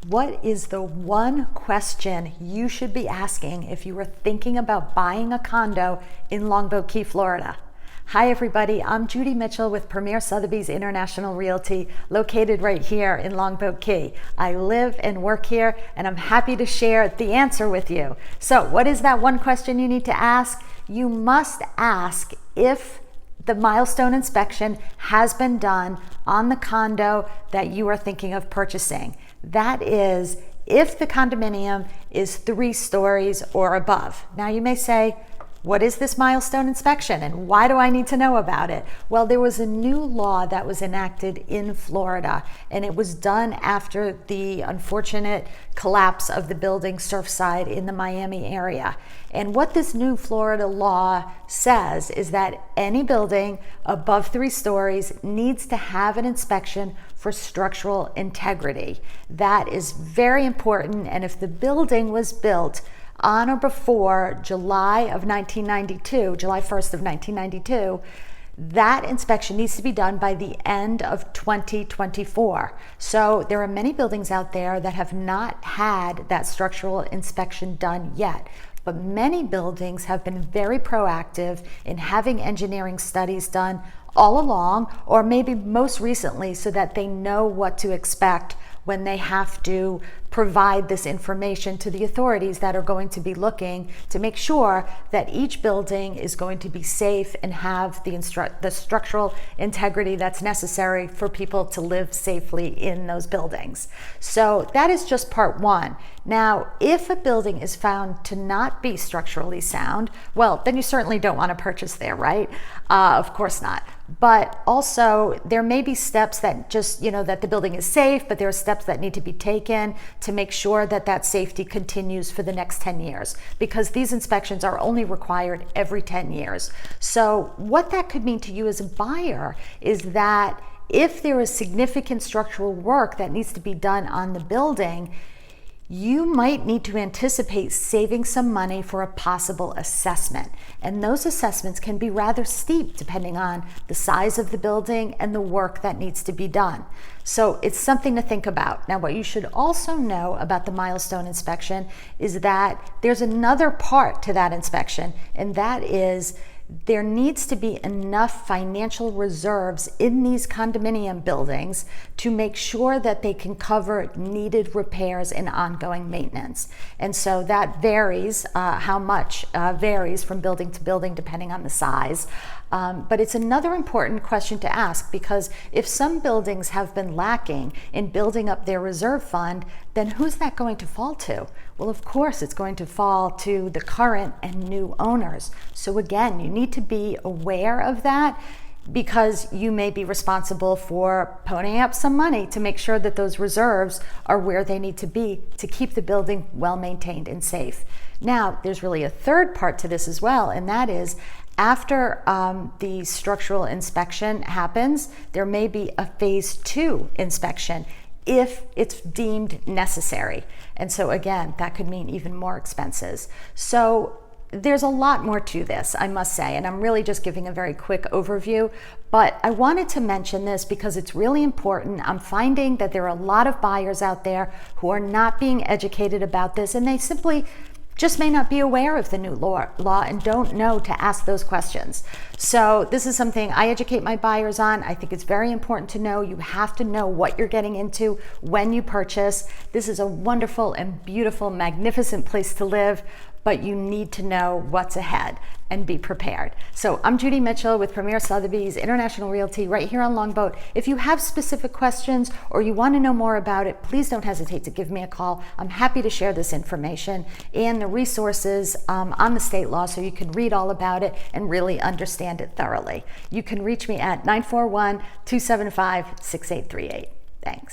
What is the one question you should be asking if you were thinking about buying a condo in Longboat Key, Florida? Hi everybody, I'm Judy Mitchell with Premier Sotheby's International Realty, located right here in Longboat Key. I live and work here, and I'm happy to share the answer with you. So what is that one question you need to ask? You must ask if the milestone inspection has been done on the condo that you are thinking of purchasing. That is, if the condominium is 3 stories or above. Now you may say, what is this milestone inspection and why do I need to know about it? Well, there was a new law that was enacted in Florida, and it was done after the unfortunate collapse of the building Surfside in the Miami area. And what this new Florida law says is that any building above 3 stories needs to have an inspection for structural integrity. That is very important, and if the building was built on or before July 1st of 1992, that inspection needs to be done by the end of 2024. So there are many buildings out there that have not had that structural inspection done yet. But many buildings have been very proactive in having engineering studies done all along, or maybe most recently, so that they know what to expect when they have to provide this information to the authorities that are going to be looking to make sure that each building is going to be safe and have the structural integrity that's necessary for people to live safely in those buildings. So that is just part one. Now, if a building is found to not be structurally sound, well, then you certainly don't want to purchase there, right? Of course not. But also there may be steps that just, that the building is safe, but there are steps that need to be taken to make sure that that safety continues for the next 10 years, because these inspections are only required every 10 years. So what that could mean to you as a buyer is that if there is significant structural work that needs to be done on the building, you might need to anticipate saving some money for a possible assessment. And those assessments can be rather steep depending on the size of the building and the work that needs to be done. So it's something to think about. Now, what you should also know about the milestone inspection is that there's another part to that inspection, and that is there needs to be enough financial reserves in these condominium buildings to make sure that they can cover needed repairs and ongoing maintenance. And so that varies, how much varies from building to building depending on the size. But it's another important question to ask, because if some buildings have been lacking in building up their reserve fund, then who's that going to fall to? Well, of course, it's going to fall to the current and new owners. So again, you need to be aware of that, because you may be responsible for ponying up some money to make sure that those reserves are where they need to be to keep the building well maintained and safe. Now, there's really a third part to this as well, and that is after the structural inspection happens, there may be a phase 2 inspection if it's deemed necessary. And so again, that could mean even more expenses. So there's a lot more to this, I must say, and I'm really just giving a very quick overview, but I wanted to mention this because it's really important. I'm finding that there are a lot of buyers out there who are not being educated about this, and they simply just may not be aware of the new law and don't know to ask those questions. So this is something I educate my buyers on. I think it's very important to know. You have to know what you're getting into when you purchase. This is a wonderful and beautiful, magnificent place to live, but you need to know what's ahead and be prepared. So I'm Judy Mitchell with Premier Sotheby's International Realty right here on Longboat. If you have specific questions or you want to know more about it, please don't hesitate to give me a call. I'm happy to share this information and the resources on the state law so you can read all about it and really understand it thoroughly. You can reach me at 941-275-6838. Thanks.